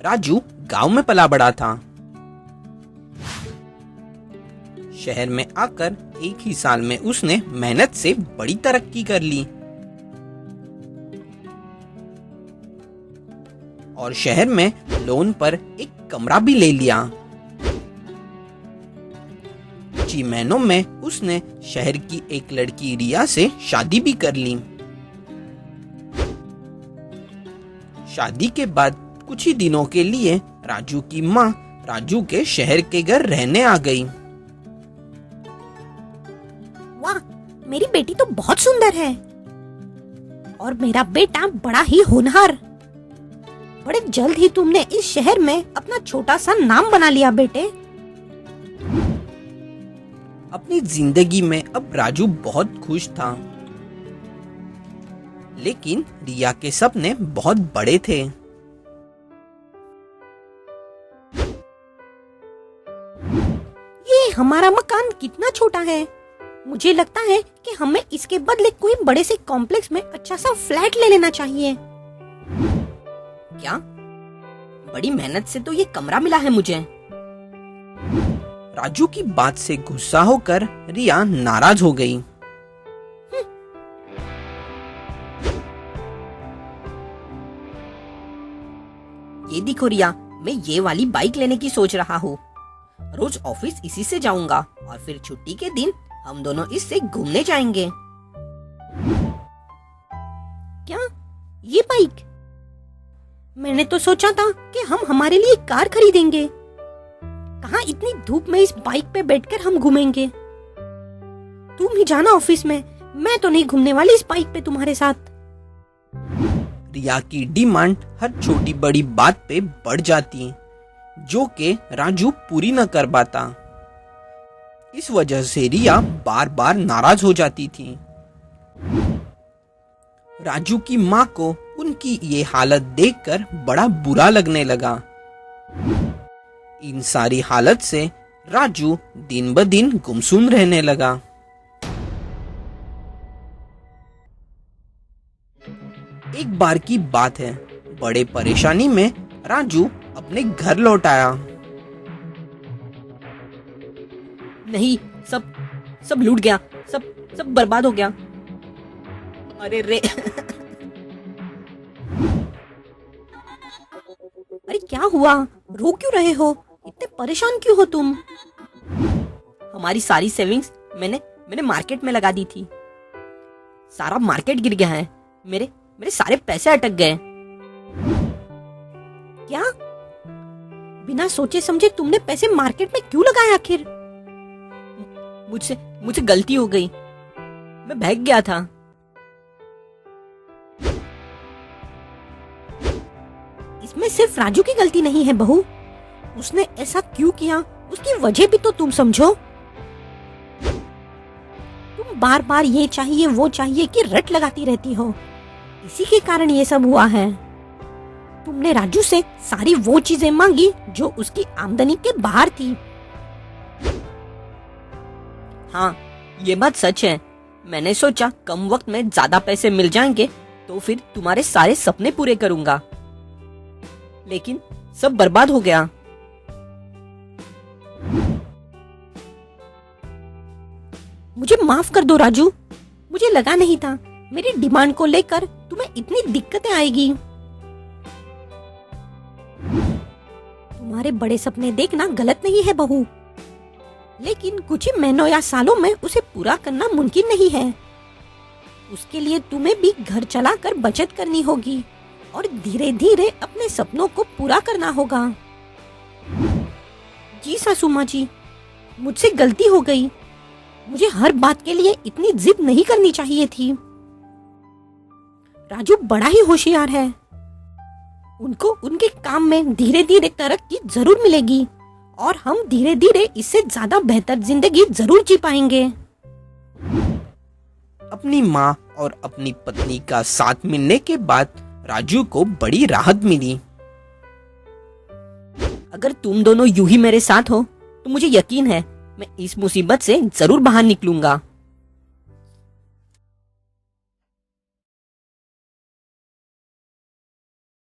राजू गांव में पला बड़ा था। शहर में आकर एक ही साल में उसने मेहनत से बड़ी तरक्की कर ली और शहर में लोन पर एक कमरा भी ले लिया। कुछ ही महीनों में उसने शहर की एक लड़की रिया से शादी भी कर ली। शादी के बाद कुछ ही दिनों के लिए राजू की माँ राजू के शहर के घर रहने आ गई। वाह, मेरी बेटी तो बहुत सुंदर है और मेरा बेटा बड़ा ही होनहार। बड़े जल्द ही तुमने इस शहर में अपना छोटा सा नाम बना लिया बेटे। अपनी जिंदगी में अब राजू बहुत खुश था, लेकिन रिया के सपने बहुत बड़े थे। ये हमारा मकान कितना छोटा है। मुझे लगता है कि हमें इसके बदले कोई बड़े से कॉम्प्लेक्स में अच्छा सा फ्लैट ले लेना चाहिए। क्या? बड़ी मेहनत से तो ये कमरा मिला है मुझे। राजू की बात से गुस्सा होकर रिया नाराज हो गई। ये देखो रिया, मैं ये वाली बाइक लेने की सोच रहा हूँ। रोज ऑफिस इसी से जाऊंगा और फिर छुट्टी के दिन हम दोनों इससे घूमने जाएंगे। क्या? ये बाइक? मैंने तो सोचा था कि हम हमारे लिए कार खरीदेंगे। कहाँ इतनी धूप में इस बाइक पे बैठकर हम घूमेंगे। तुम ही जाना ऑफिस में, मैं तो नहीं घूमने वाली इस बाइक पे तुम्हारे साथ। रिया की डिमांड हर छोटी बड़ी बात पे बढ़ जाती, जो कि राजू पूरी न कर पाता। इस वजह से रिया बार बार नाराज हो जाती थी। राजू की माँ को उनकी ये हालत देखकर बड़ा बुरा लगने लगा। इन सारी हालत से राजू दिन ब दिन गुमसुम रहने लगा। एक बार की बात है, बड़े परेशानी में राजू अपने घर लौट आया। नहीं, सब लूट गया, सब बर्बाद हो गया। अरे रे अरे क्या हुआ? रो क्यों रहे हो? इतने परेशान क्यों हो तुम? हमारी सारी सेविंग्स मैंने मार्केट में लगा दी थी। सारा मार्केट गिर गया है। मेरे सारे पैसे अटक गए। क्या? बिना सोचे समझे तुमने पैसे मार्केट में क्यों लगाए आखिर? मुझसे गलती हो गई। मैं बहक गया था। इसमें सिर्फ राजू की गलती नहीं है बहू। उसने ऐसा क्यों किया, उसकी वजह भी तो तुम समझो। तुम बार बार ये चाहिए वो चाहिए कि रट लगाती रहती हो। इसी के कारण ये सब हुआ है। तुमने राजू से सारी वो चीजें मांगी जो उसकी आमदनी के बाहर थी। हाँ, ये बात सच है। मैंने सोचा कम वक्त में ज्यादा पैसे मिल जाएंगे तो फिर तुम्हारे सारे सपने पूरे करूंगा, लेकिन सब बर्बाद हो गया। मुझे माफ कर दो राजू, मुझे लगा नहीं था मेरी डिमांड को लेकर तुम्हें इतनी दिक्कतें आएगी। तुम्हारे बड़े सपने देखना गलत नहीं है बहू, लेकिन कुछ ही महीनों या सालों में उसे पूरा करना मुमकिन नहीं है। उसके लिए तुम्हें भी घर चलाकर बचत करनी होगी और धीरे धीरे अपने सपनों को पूरा करना होगा। जी सासू माँ जी, मुझसे गलती हो गई। मुझे हर बात के लिए इतनी जिद नहीं करनी चाहिए थी। राजू बड़ा ही होशियार है। उनको उनके काम में धीरे धीरे तरक्की जरूर मिलेगी और हम धीरे धीरे इससे ज्यादा बेहतर जिंदगी जरूर जी पाएंगे। अपनी माँ और अपनी पत्नी का साथ मिलने के बाद राजू को बड़ी राहत मिली। अगर तुम दोनों यूं ही मेरे साथ हो तो मुझे यकीन है मैं इस मुसीबत से जरूर बाहर निकलूंगा।